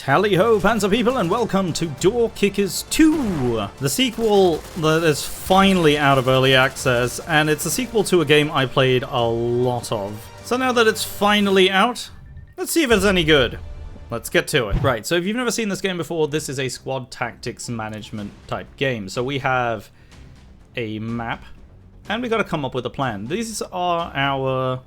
Tally-ho, Panzer people, and welcome to Door Kickers 2, the sequel that is finally out of early access, and it's a sequel to a game I played a lot of. So now that it's finally out, let's see if it's any good. Let's get to it. Right, so if you've never seen this game before, this is a squad tactics management type game. So we have a map, and we got to come up with a plan. These are our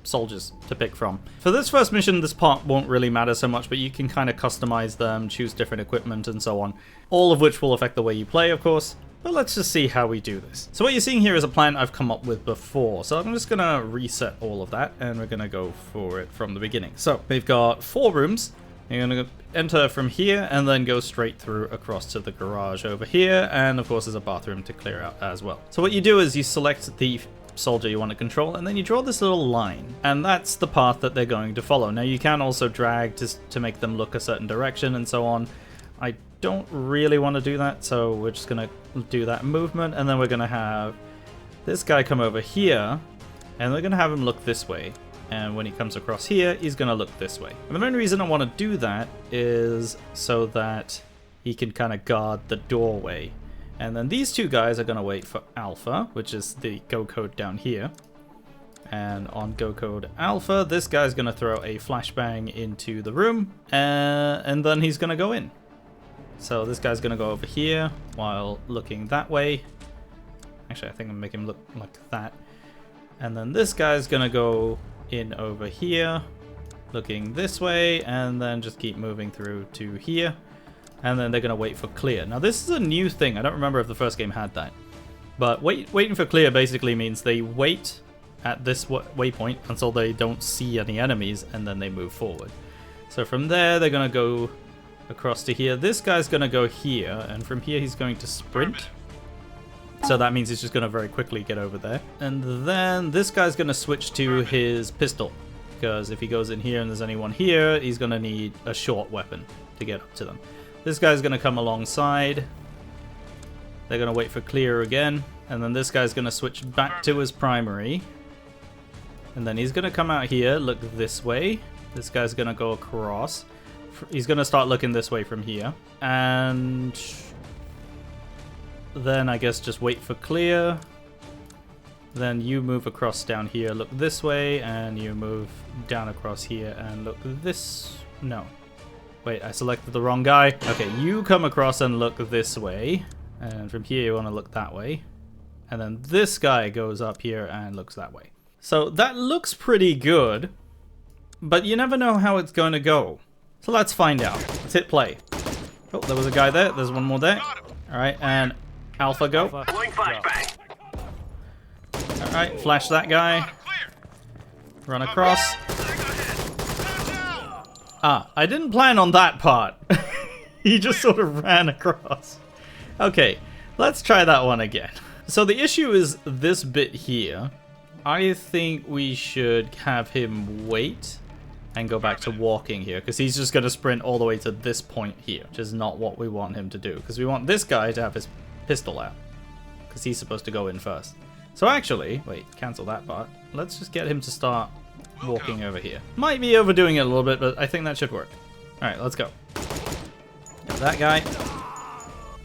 soldiers to pick from. For this first mission, this part won't really matter so much, but you can kind of customize them, choose different equipment and so on, all of which will affect the way you play, of course. But let's just see how we do this. So what you're seeing here is a plan I've come up with before. So I'm just gonna reset all of that, and we're gonna go for it from the beginning. So we've got 4 rooms. You're gonna enter from here and then go straight through across to the garage over here, and of course there's a bathroom to clear out as well. So what you do is you select the soldier you want to control, and then you draw this little line, and that's the path that they're going to follow. Now you can also drag to make them look a certain direction and so on. I don't really want to do that, so we're just gonna do that movement, and then we're gonna have this guy come over here, and we're gonna have him look this way, and when he comes across here he's gonna look this way. And the main reason I want to do that is so that he can kind of guard the doorway. And then these 2 guys are going to wait for Alpha, which is the go code down here. And on go code Alpha, this guy's going to throw a flashbang into the room, and then he's going to go in. So this guy's going to go over here while looking that way. Actually, I think I'm going to make him look like that. And then this guy's going to go in over here, looking this way, and then just keep moving through to here. And then they're going to wait for clear. Now this is a new thing. I don't remember if the first game had that. But waiting for clear basically means they wait at this waypoint until they don't see any enemies, and then they move forward. So from there they're going to go across to here. This guy's going to go here, and from here he's going to sprint. So that means he's just going to very quickly get over there. And then this guy's going to switch to his pistol, because if he goes in here and there's anyone here, he's going to need a short weapon to get up to them. This guy's going to come alongside. They're going to wait for clear again. And then this guy's going to switch back to his primary. And then he's going to come out here, look this way. This guy's going to go across. He's going to start looking this way from here. And then I guess just wait for clear. Then you move across down here, look this way. And you move down across here and look this... No. Wait, I selected the wrong guy. Okay, you come across and look this way. And from here you want to look that way. And then this guy goes up here and looks that way. So that looks pretty good, but you never know how it's going to go. So let's find out. Let's hit play. Oh, there was a guy there. There's one more there. Alright, and Alpha go. Alright, flash that guy. Run across. Ah, I didn't plan on that part. He just sort of ran across. Okay, let's try that one again. So the issue is this bit here. I think we should have him wait and go back to walking here, because he's just going to sprint all the way to this point here, which is not what we want him to do, because we want this guy to have his pistol out, because he's supposed to go in first. So actually, wait, cancel that part. Let's just get him to start walking over here. Might be overdoing it a little bit, but I think that should work. Alright, let's go. Got that guy.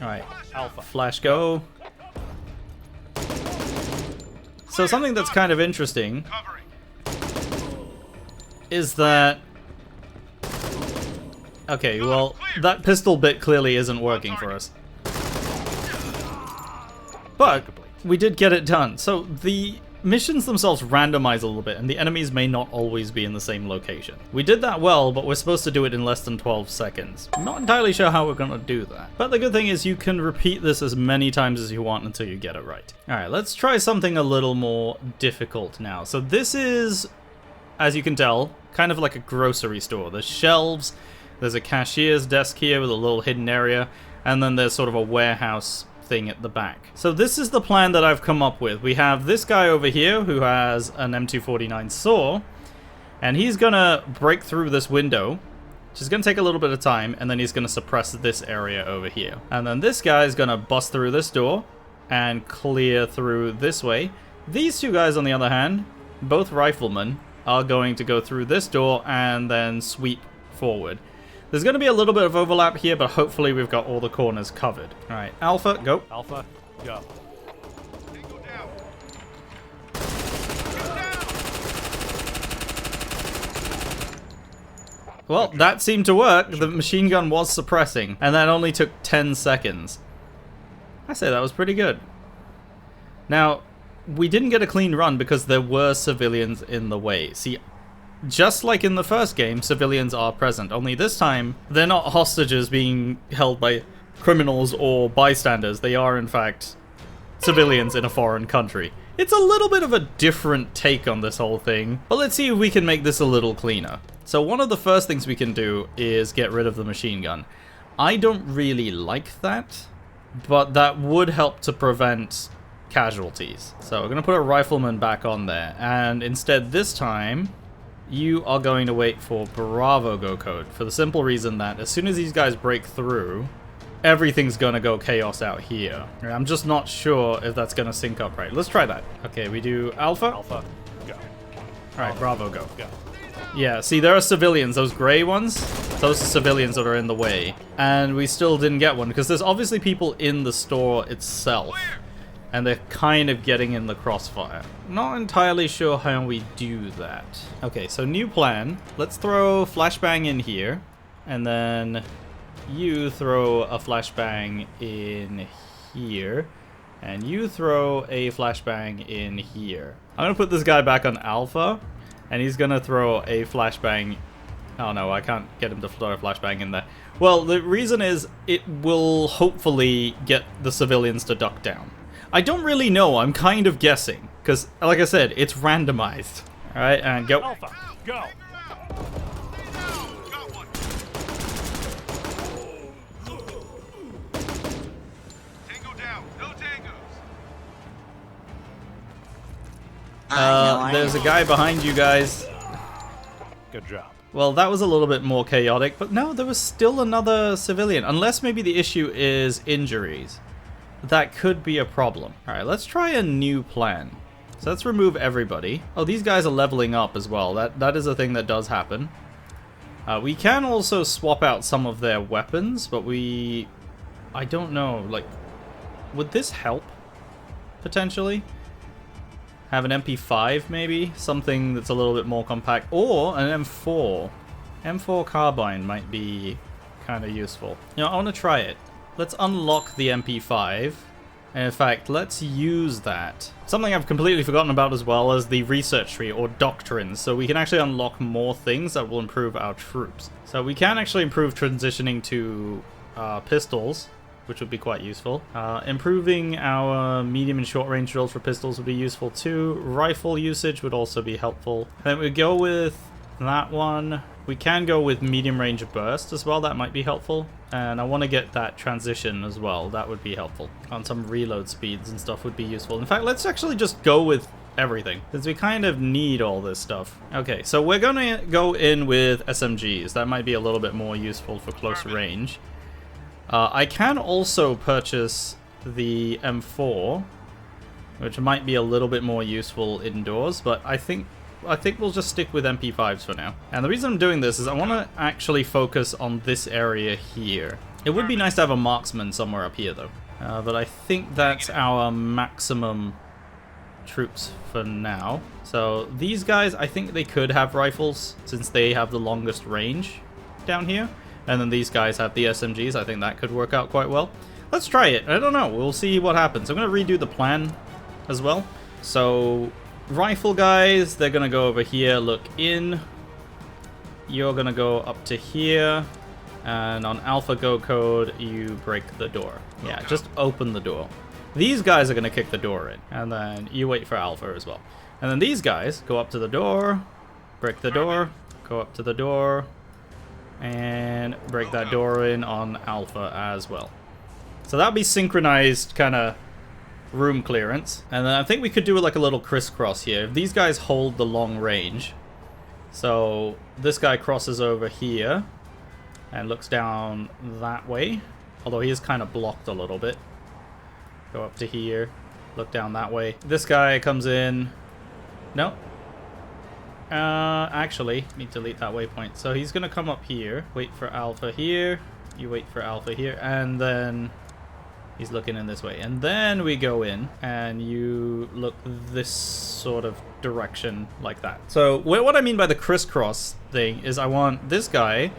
Alright, Alpha. Flash go. So something that's kind of interesting is that... Okay, well, that pistol bit clearly isn't working for us. But we did get it done. So the missions themselves randomize a little bit, and the enemies may not always be in the same location. We did that well, but we're supposed to do it in less than 12 seconds. I'm not entirely sure how we're going to do that. But the good thing is you can repeat this as many times as you want until you get it right. Alright, let's try something a little more difficult now. So this is, as you can tell, kind of like a grocery store. There's shelves, there's a cashier's desk here with a little hidden area, and then there's sort of a warehouse thing at the back. So this is the plan that I've come up with. We have this guy over here who has an M249 saw, and he's gonna break through this window, which is gonna take a little bit of time, and then he's gonna suppress this area over here. And then this guy is gonna bust through this door and clear through this way. These 2 guys, on the other hand, both riflemen, are going to go through this door and then sweep forward. There's going to be a little bit of overlap here, but hopefully we've got all the corners covered. All right, Alpha, go. Alpha, go. Well, that seemed to work. The machine gun was suppressing, and that only took 10 seconds. I say that was pretty good. Now, we didn't get a clean run because there were civilians in the way. See, just like in the first game, civilians are present. Only this time, they're not hostages being held by criminals or bystanders. They are, in fact, civilians in a foreign country. It's a little bit of a different take on this whole thing, but let's see if we can make this a little cleaner. So one of the first things we can do is get rid of the machine gun. I don't really like that, but that would help to prevent casualties. So we're going to put a rifleman back on there, and instead this time, you are going to wait for Bravo go code, for the simple reason that as soon as these guys break through, everything's going to go chaos out here. I'm just not sure if that's going to sync up right. Let's try that. Okay, we do Alpha. Alpha, go. Alright, Bravo, go. Go. Yeah, see, there are civilians. Those gray ones, those are civilians that are in the way. And we still didn't get one, because there's obviously people in the store itself. And they're kind of getting in the crossfire. Not entirely sure how we do that. Okay, so new plan. Let's throw flashbang in here. And then you throw a flashbang in here. And you throw a flashbang in here. I'm going to put this guy back on Alpha. And he's going to throw a flashbang. Oh no, I can't get him to throw a flashbang in there. Well, the reason is it will hopefully get the civilians to duck down. I don't really know, I'm kind of guessing. Because, like I said, it's randomized. Alright, and go. Alpha, go. Tango down, no tangos. There's a guy behind you guys. Good job. Well, that was a little bit more chaotic, but no, there was still another civilian. Unless maybe the issue is injuries. That could be a problem. Alright, let's try a new plan. So let's remove everybody. Oh, these guys are leveling up as well. That is a thing that does happen. We can also swap out some of their weapons, but I don't know, like, would this help? Potentially? Have an MP5 maybe? Something that's a little bit more compact. Or an M4. M4 carbine might be kind of useful. You know, I want to try it. Let's unlock the MP5. And in fact, let's use that. Something I've completely forgotten about as well is the research tree or doctrines. So we can actually unlock more things that will improve our troops. So we can actually improve transitioning to pistols, which would be quite useful. Improving our medium and short range drills for pistols would be useful too. Rifle usage would also be helpful. Then we go with that one. We can go with medium range burst as well. That might be helpful. And I want to get that transition as well. That would be helpful. On some reload speeds and stuff would be useful. In fact, let's actually just go with everything, since we kind of need all this stuff. Okay, so we're going to go in with SMGs. That might be a little bit more useful for close range. I can also purchase the M4, which might be a little bit more useful indoors, but I think we'll just stick with MP5s for now. And the reason I'm doing this is I want to actually focus on this area here. It would be nice to have a marksman somewhere up here, though. But I think that's our maximum troops for now. So these guys, I think they could have rifles, since they have the longest range down here. And then these guys have the SMGs. I think that could work out quite well. Let's try it. I don't know. We'll see what happens. I'm going to redo the plan as well. So rifle guys, they're going to go over here, look in. You're going to go up to here. And on Alpha Go code, you break the door. Yeah, just open the door. These guys are going to kick the door in. And then you wait for Alpha as well. And then these guys go up to the door, break the door, go up to the door, and break that door in on Alpha as well. So that'll be synchronized kind of room clearance. And then I think we could do like a little crisscross here. If these guys hold the long range, so this guy crosses over here and looks down that way, although he is kind of blocked a little bit. Go up to here, look down that way. This guy comes in. No. Actually, let me delete that waypoint. So he's gonna come up here, wait for Alpha here, you wait for Alpha here, and then he's looking in this way. And then we go in, and you look this sort of direction like that. So what I mean by the crisscross thing is I want this guy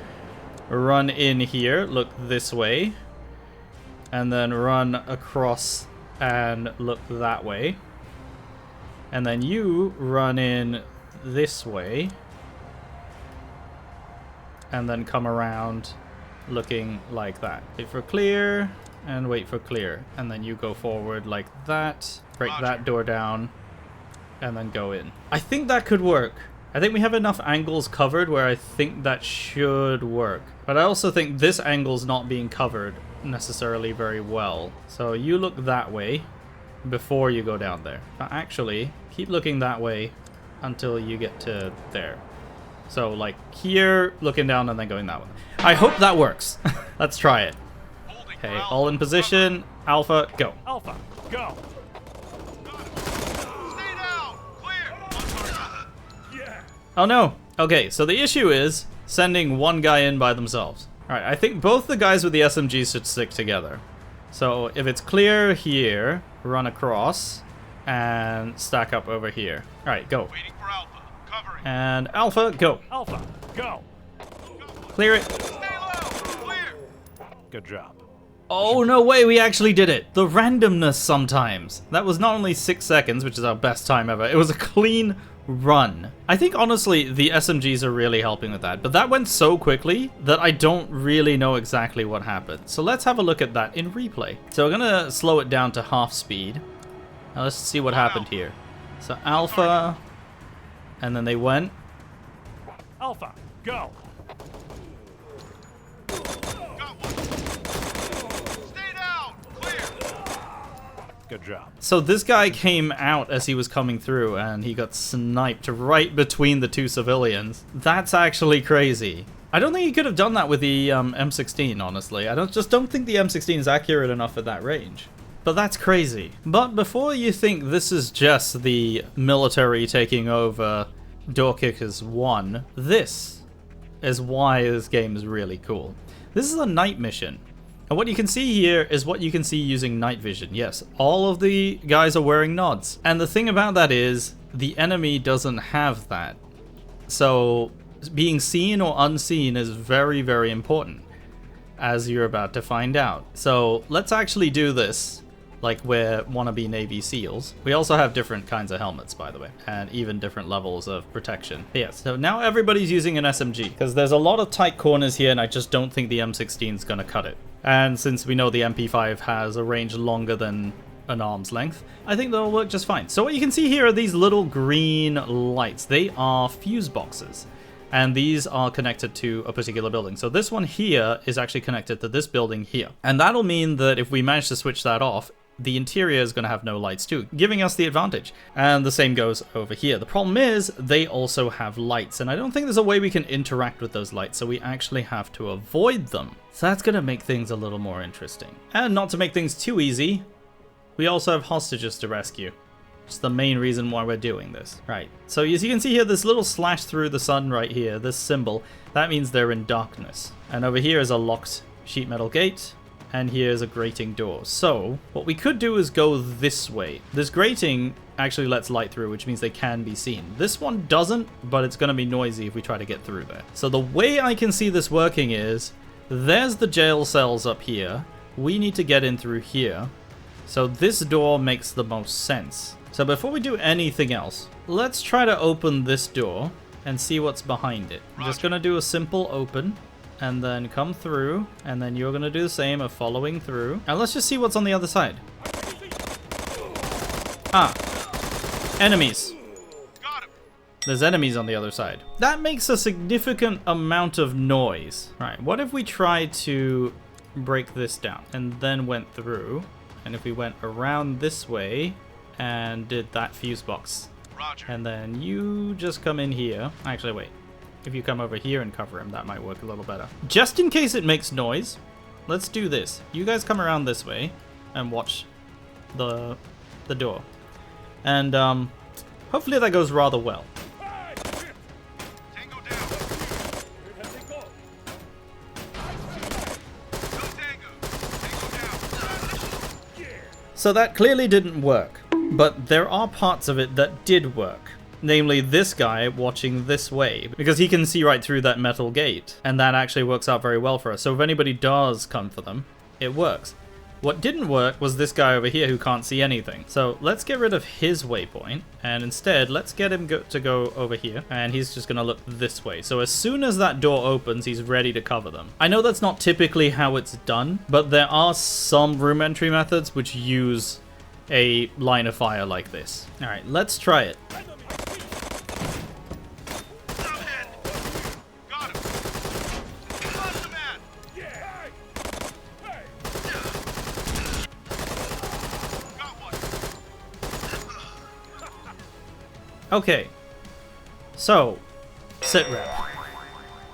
run in here, look this way, and then run across and look that way. And then you run in this way, and then come around looking like that. Wait for clear, and wait for clear. And then you go forward like that, break that door down, and then go in. I think that could work. I think we have enough angles covered where I think that should work. But I also think this angle's not being covered necessarily very well. So you look that way before you go down there. But actually, keep looking that way until you get to there. So like here, looking down and then going that way. I hope that works. Let's try it. Okay, all in position. Alpha, go. Alpha, go. Stay down. Clear. Yeah. Oh no. Okay, so the issue is sending one guy in by themselves. Alright, I think both the guys with the SMGs should stick together. So if it's clear here, run across and stack up over here. Alright, go. Waiting for Alpha. Covering. And Alpha, go. Alpha, go. Clear it. Stay low. Clear. Good job. Oh, no way, we actually did it. The randomness sometimes. That was not only 6 seconds, which is our best time ever. It was a clean run. I think, honestly, the SMGs are really helping with that. But that went so quickly that I don't really know exactly what happened. So let's have a look at that in replay. So we're going to slow it down to half speed. Now let's see what happened here. So Alpha, and then they went. Alpha, go. Got one. Stay down. Clear. Good job. So this guy came out as he was coming through, and he got sniped right between the two civilians. That's actually crazy. I don't think he could have done that with the M16, honestly. I just don't think the M16 is accurate enough at that range. But that's crazy. But before you think this is just the military taking over Door Kickers 1, this is why this game is really cool. This is a night mission. And what you can see here is what you can see using night vision. Yes, all of the guys are wearing nods. And the thing about that is, the enemy doesn't have that. So, being seen or unseen is very, very important, as you're about to find out. So, let's actually do this like we're wannabe Navy SEALs. We also have different kinds of helmets, by the way, and even different levels of protection. But yeah, so now everybody's using an SMG, because there's a lot of tight corners here, and I just don't think the M16 is going to cut it. And since we know the MP5 has a range longer than an arm's length, I think that'll work just fine. So what you can see here are these little green lights. They are fuse boxes, and these are connected to a particular building. So this one here is actually connected to this building here. And that'll mean that if we manage to switch that off, the interior is going to have no lights too, giving us the advantage. And the same goes over here. The problem is they also have lights, and I don't think there's a way we can interact with those lights, so we actually have to avoid them. So that's going to make things a little more interesting. And not to make things too easy, we also have hostages to rescue. It's the main reason why we're doing this. Right, so as you can see here, this little slash through the sun right here, this symbol, that means they're in darkness. And over here is a locked sheet metal gate. And here's a grating door. So what we could do is go this way. This grating actually lets light through, which means they can be seen. This one doesn't, but it's going to be noisy if we try to get through there. So the way I can see this working is, there's the jail cells up here. We need to get in through here. So this door makes the most sense. So before we do anything else, let's try to open this door and see what's behind it. I'm just going to do a simple open. And then come through, and then you're gonna do the same of following through. And let's just see what's on the other side. Ah, enemies. Got him. There's enemies on the other side. That makes a significant amount of noise. Right, what if we tried to break this down and then went through? And if we went around this way and did that fuse box. Roger. And then you just come in here. Actually, wait. If you come over here and cover him, that might work a little better. Just in case it makes noise, let's do this. You guys come around this way and watch the door. And hopefully that goes rather well. So that clearly didn't work, but there are parts of it that did work. Namely, this guy watching this way, because he can see right through that metal gate, and that actually works out very well for us. So if anybody does come for them, it works. What didn't work was this guy over here who can't see anything. So let's get rid of his waypoint, and instead let's get him to go over here, and he's just going to look this way. So as soon as that door opens, he's ready to cover them. I know that's not typically how it's done, but there are some room entry methods which use a line of fire like this. All right, let's try it. Got him. Lost the man. Got one. Okay, so sit rep.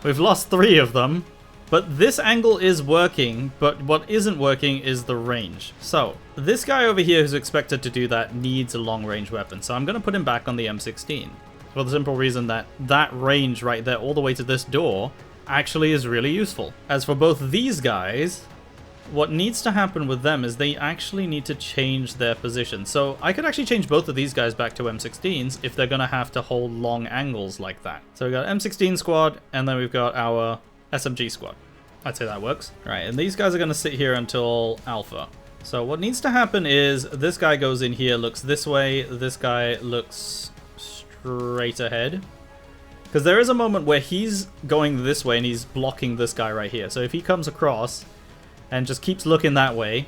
We've lost 3 of them, but this angle is working, but what isn't working is the range. So this guy over here who's expected to do that needs a long range weapon, so I'm going to put him back on the M16 for the simple reason that that range right there all the way to this door actually is really useful. As for both these guys, what needs to happen with them is they actually need to change their position. So I could actually change both of these guys back to M16s if they're going to have to hold long angles like that. So we've got M16 squad, and then we've got our SMG squad. I'd say that works. All right, and these guys are going to sit here until Alpha. So what needs to happen is this guy goes in here, looks this way, this guy looks straight ahead. Because there is a moment where he's going this way and he's blocking this guy right here. So if he comes across and just keeps looking that way,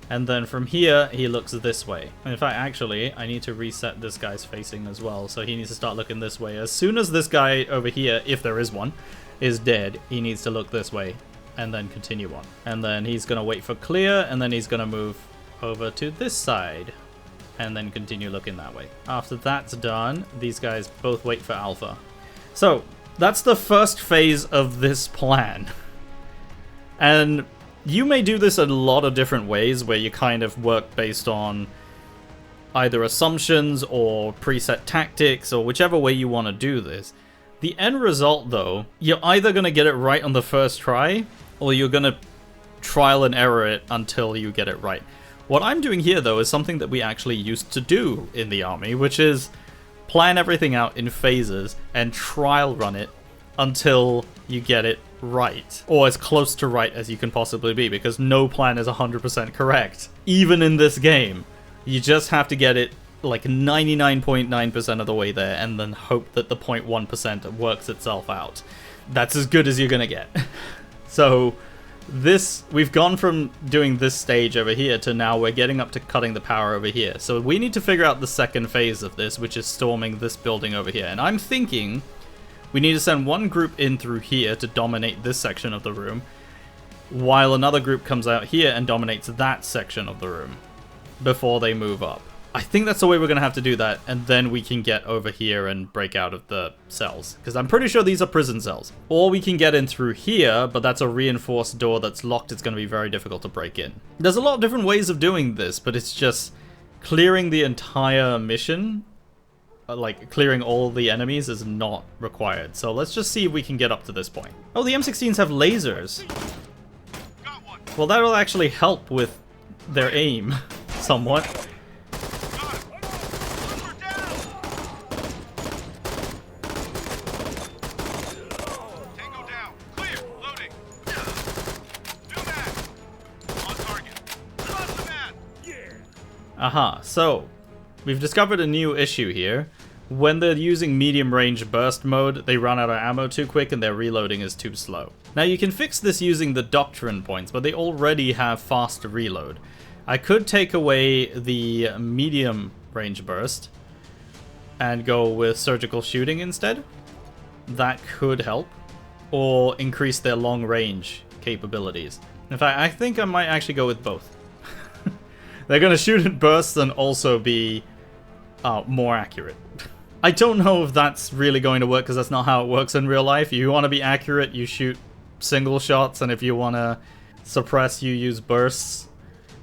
and then from here he looks this way. In fact, actually, I need to reset this guy's facing as well, so he needs to start looking this way. As soon as this guy over here, if there is one, is dead, he needs to look this way and then continue on. And then he's gonna wait for clear, and then he's gonna move over to this side and then continue looking that way. After that's done, these guys both wait for Alpha. So that's the first phase of this plan. And you may do this a lot of different ways where you kind of work based on either assumptions or preset tactics or whichever way you want to do this. The end result, though, you're either going to get it right on the first try or you're going to trial and error it until you get it right. What I'm doing here, though, is something that we actually used to do in the army, which is plan everything out in phases and trial run it until you get it right, or as close to right as you can possibly be, because no plan is 100% correct. Even in this game, you just have to get it like 99.9% of the way there and then hope that the 0.1% works itself out. That's as good as you're gonna get. So we've gone from doing this stage over here to now we're getting up to cutting the power over here. So we need to figure out the second phase of this, which is storming this building over here. And I'm thinking we need to send one group in through here to dominate this section of the room, while another group comes out here and dominates that section of the room before they move up. I think that's the way we're going to have to do that, and then we can get over here and break out of the cells, because I'm pretty sure these are prison cells. Or we can get in through here, but that's a reinforced door that's locked. It's going to be very difficult to break in. There's a lot of different ways of doing this, but it's just clearing the entire mission, like clearing all the enemies, is not required. So let's just see if we can get up to this point. Oh, the M16s have lasers. Well, that'll actually help with their aim somewhat. Aha, so we've discovered a new issue here. When they're using medium range burst mode, they run out of ammo too quick and their reloading is too slow. Now you can fix this using the doctrine points, but they already have fast reload. I could take away the medium range burst and go with surgical shooting instead. That could help. Or increase their long range capabilities. In fact, I think I might actually go with both. They're going to shoot in bursts and also be more accurate. I don't know if that's really going to work because that's not how it works in real life. You want to be accurate, you shoot single shots, and if you want to suppress, you use bursts.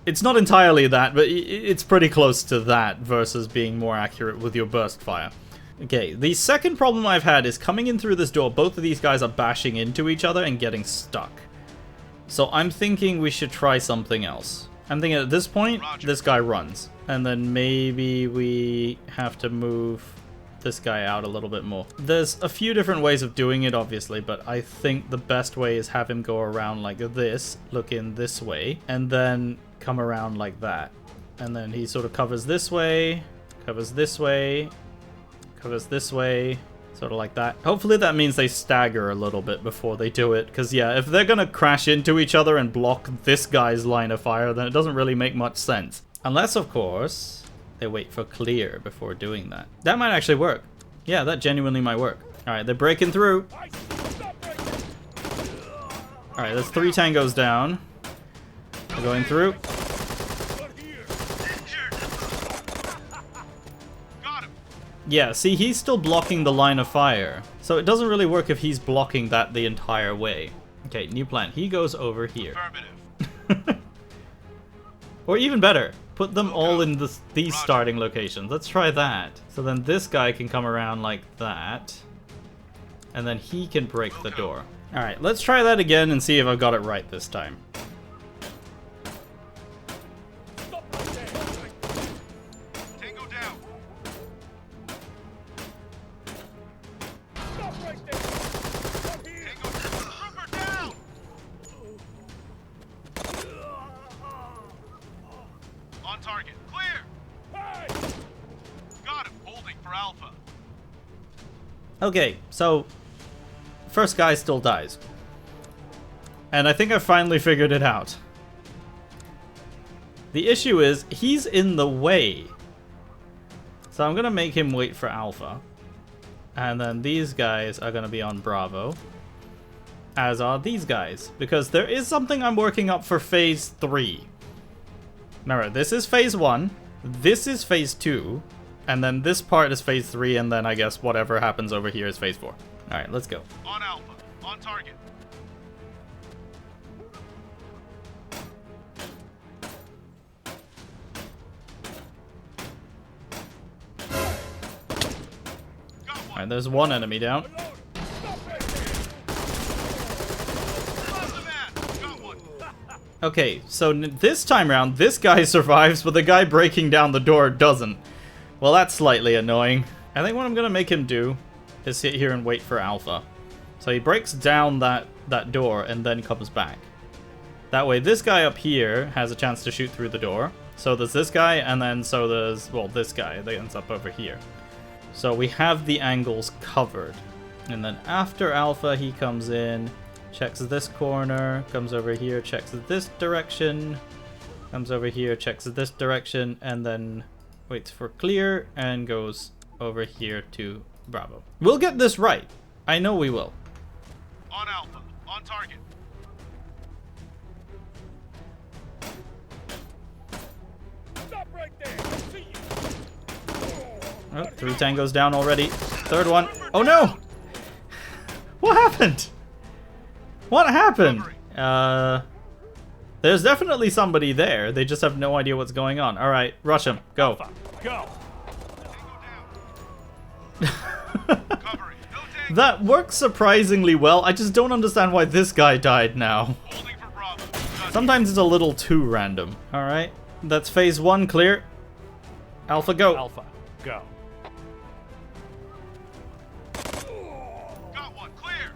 It's not entirely that, but it's pretty close to that versus being more accurate with your burst fire. Okay, the second problem I've had is coming in through this door, both of these guys are bashing into each other and getting stuck. So I'm thinking we should try something else. I'm thinking at this point, Roger. this guy runs. And then maybe we have to move this guy out a little bit more. There's a few different ways of doing it, obviously, but I think the best way is have him go around like this, look in this way, and then come around like that. And then he sort of covers this way, covers this way, covers this way, sort of like that. Hopefully that means they stagger a little bit before they do it, because yeah, if they're gonna crash into each other and block this guy's line of fire, then it doesn't really make much sense. Unless, of course, they wait for clear before doing that. That might actually work. Yeah, that genuinely might work. Alright, they're breaking through. Alright, that's 3 tangos down. They're going through. Got him. Yeah, see, he's still blocking the line of fire. So it doesn't really work if he's blocking that the entire way. Okay, new plan. He goes over here. Affirmative. Or even better, put them all in these starting locations. Let's try that. So then this guy can come around like that. And then he can break the door. Alright, let's try that again and see if I've got it right this time. Tango down. Tango trooper down. On target. Clear. Got him. Holding for Alpha. Okay, so first guy still dies. And I think I finally figured it out. The issue is, he's in the way. So I'm gonna make him wait for Alpha. And then these guys are gonna be on Bravo. As are these guys. Because there is something I'm working up for Phase 3. Remember, this is Phase 1. This is Phase 2. And then this part is Phase 3, and then I guess whatever happens over here is Phase 4. Alright, let's go. On Alpha. On target. Got one. Alright, there's one enemy down. Lost the man. Got one. Okay, so this time around, this guy survives, but the guy breaking down the door doesn't. Well, that's slightly annoying. I think what I'm gonna make him do is sit here and wait for Alpha. So he breaks down that door and then comes back. That way, this guy up here has a chance to shoot through the door. So there's this guy, and then so there's, well, this guy that ends up over here. So we have the angles covered. And then after Alpha, he comes in, checks this corner, comes over here, checks this direction, comes over here, checks this direction, and then waits for clear and goes over here to Bravo. We'll get this right. I know we will. On Alpha. On target. Stop right there. See you. Oh, 3 tangos down already. Third one. Oh no! What happened? What happened? There's definitely somebody there. They just have no idea what's going on. Alright, rush him. Go. Go. Covering. No tango. That works surprisingly well. I just don't understand why this guy died now. Holding for Bravo. Got Sometimes it's a little too random. Alright, that's Phase 1 clear. Alpha, go. Alpha. Go. Got one. Clear.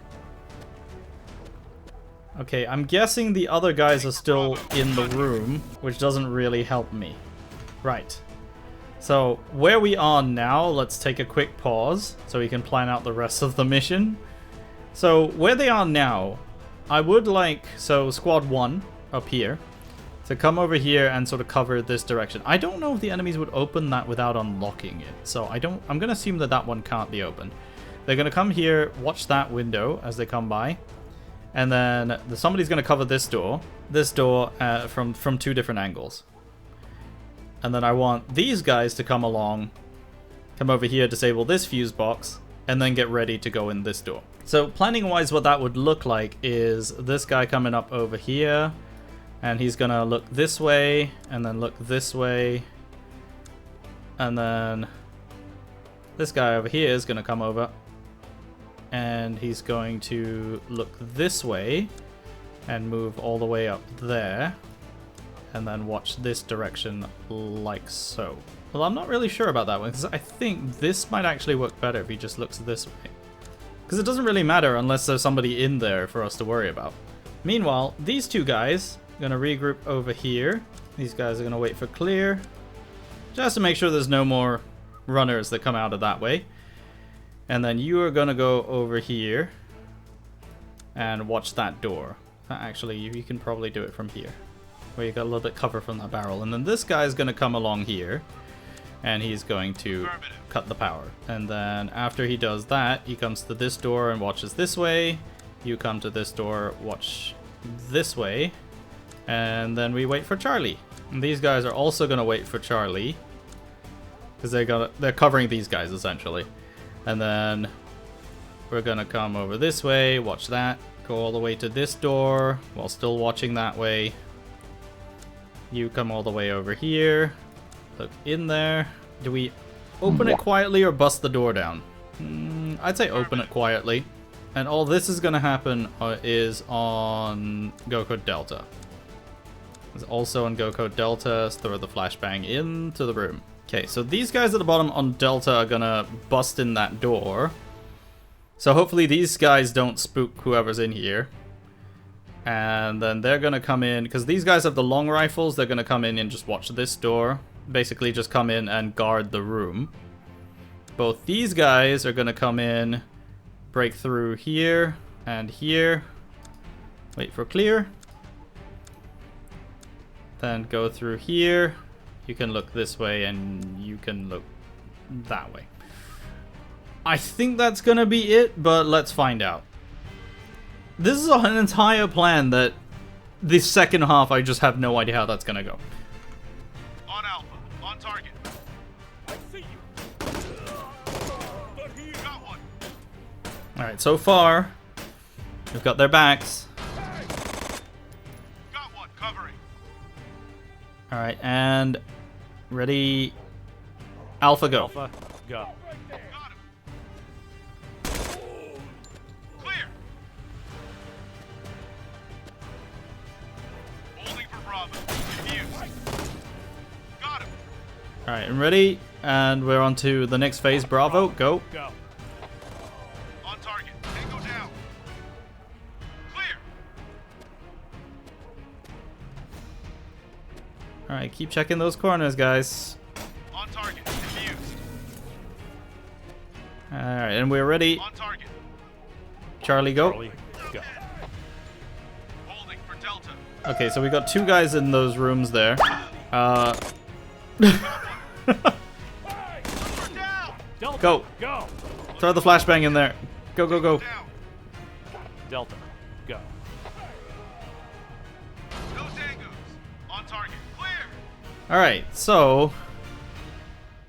Okay, I'm guessing the other guys are still in the room, which doesn't really help me. Right. So, where we are now, let's take a quick pause so we can plan out the rest of the mission. So, where they are now, I would like, so Squad 1 up here, to come over here and sort of cover this direction. I don't know if the enemies would open that without unlocking it, so I'm going to assume that that one can't be opened. They're going to come here, watch that window as they come by, and then somebody's going to cover this door from 2 different angles. And then I want these guys to come along, come over here, disable this fuse box, and then get ready to go in this door. So planning wise, what that would look like is this guy coming up over here, and he's gonna look this way, and then look this way, and then this guy over here is gonna come over, and he's going to look this way, and move all the way up there. and then watch this direction like so. Well, I'm not really sure about that one, because I think this might actually work better if he just looks this way. Because it doesn't really matter unless there's somebody in there for us to worry about. Meanwhile, these two guys are going to regroup over here. These guys are going to wait for clear, just to make sure there's no more runners that come out of that way. And then you are going to go over here and watch that door. Actually, you can probably do it from here, where you got a little bit cover from that barrel. And then this guy is going to come along here, and he's going to cut the power. And then after he does that, he comes to this door and watches this way. You come to this door, watch this way. And then we wait for Charlie. And these guys are also going to wait for Charlie, because they're covering these guys, essentially. And then we're going to come over this way, watch that. Go all the way to this door, while still watching that way. You come all the way over here. Look in there. Do we open it quietly or bust the door down? I'd say open it quietly. And all this is going to happen is on Go Code Delta. It's also on Go Code Delta. So throw the flashbang into the room. Okay, so these guys at the bottom on Delta are going to bust in that door. So hopefully these guys don't spook whoever's in here. And then they're going to come in, because these guys have the long rifles, they're going to come in and just watch this door. Basically just come in and guard the room. Both these guys are going to come in, break through here and here. Wait for clear. Then go through here. You can look this way and you can look that way. I think that's going to be it, but let's find out. This is an entire plan that the second half, I just have no idea how that's going to go. On Alpha. On target. I see you. But here. Got one. Alright, so far, we've got their backs. Got one. Covering. Alright, and ready. Alpha, go. Alpha, go. Got him. Clear. Holding for Bravo. Confused. Got him. Alright, and ready. And we're on to the next phase. Bravo, go. Go. On target. Tango down. Clear. Alright, keep checking those corners, guys. On target. Confused. Alright, and we're ready. On target. Charlie, go. Charlie, go. Holding for Delta. Okay, so we got two guys in those rooms there. We're down. Delta, Go. Go. Throw the flashbang in there. Go, go, go. Down. Delta, go. No tangos. On target. Clear. Alright, so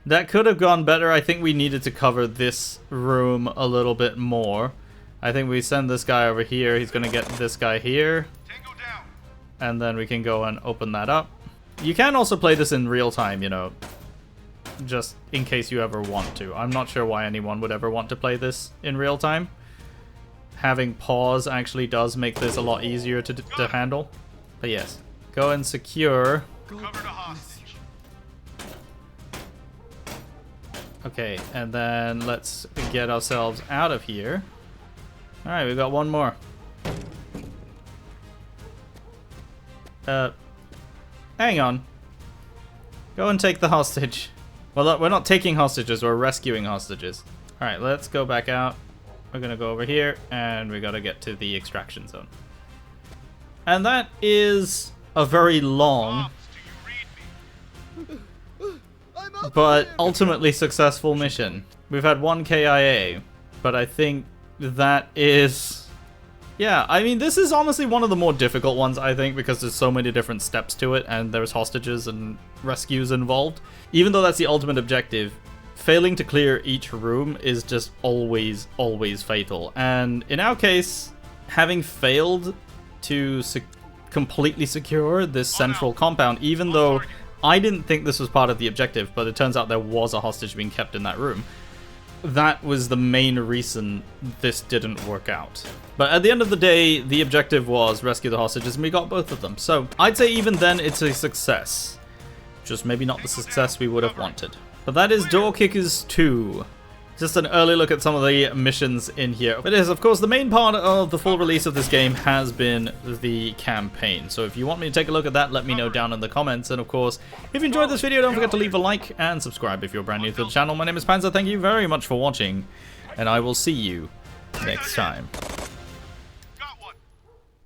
that could have gone better. I think we needed to cover this room a little bit more. I think we send this guy over here. He's going to get this guy here. Tango down. And then we can go and open that up. You can also play this in real time, you know, just in case you ever want to. I'm not sure why anyone would ever want to play this in real time. Having pause actually does make this a lot easier to handle. But yes, go and secure. Covered a hostage. Okay, and then let's get ourselves out of here. Alright, we've got one more. Hang on. Go and take the hostage. Well, we're not taking hostages, we're rescuing hostages. Alright, let's go back out. We're gonna go over here, and we gotta get to the extraction zone. And that is a very long, Bombs, do you read me? but ultimately successful mission. We've had one KIA, but I think that is... Yeah, I mean, this is honestly one of the more difficult ones, I think, because there's so many different steps to it, and there's hostages and rescues involved. Even though that's the ultimate objective, failing to clear each room is just always, always fatal. And in our case, having failed to completely secure this central compound, even though I didn't think this was part of the objective, but it turns out there was a hostage being kept in that room. that was the main reason this didn't work out. But at the end of the day, the objective was rescue the hostages, and we got both of them. So I'd say even then it's a success. Just maybe not the success we would have wanted. But that is Door Kickers 2. Just an early look at some of the missions in here. It is, of course, the main part of the full release of this game has been the campaign. So if you want me to take a look at that, let me know down in the comments. And of course, if you enjoyed this video, don't forget to leave a like and subscribe if you're brand new to the channel. My name is Panzer. Thank you very much for watching, and I will see you next time.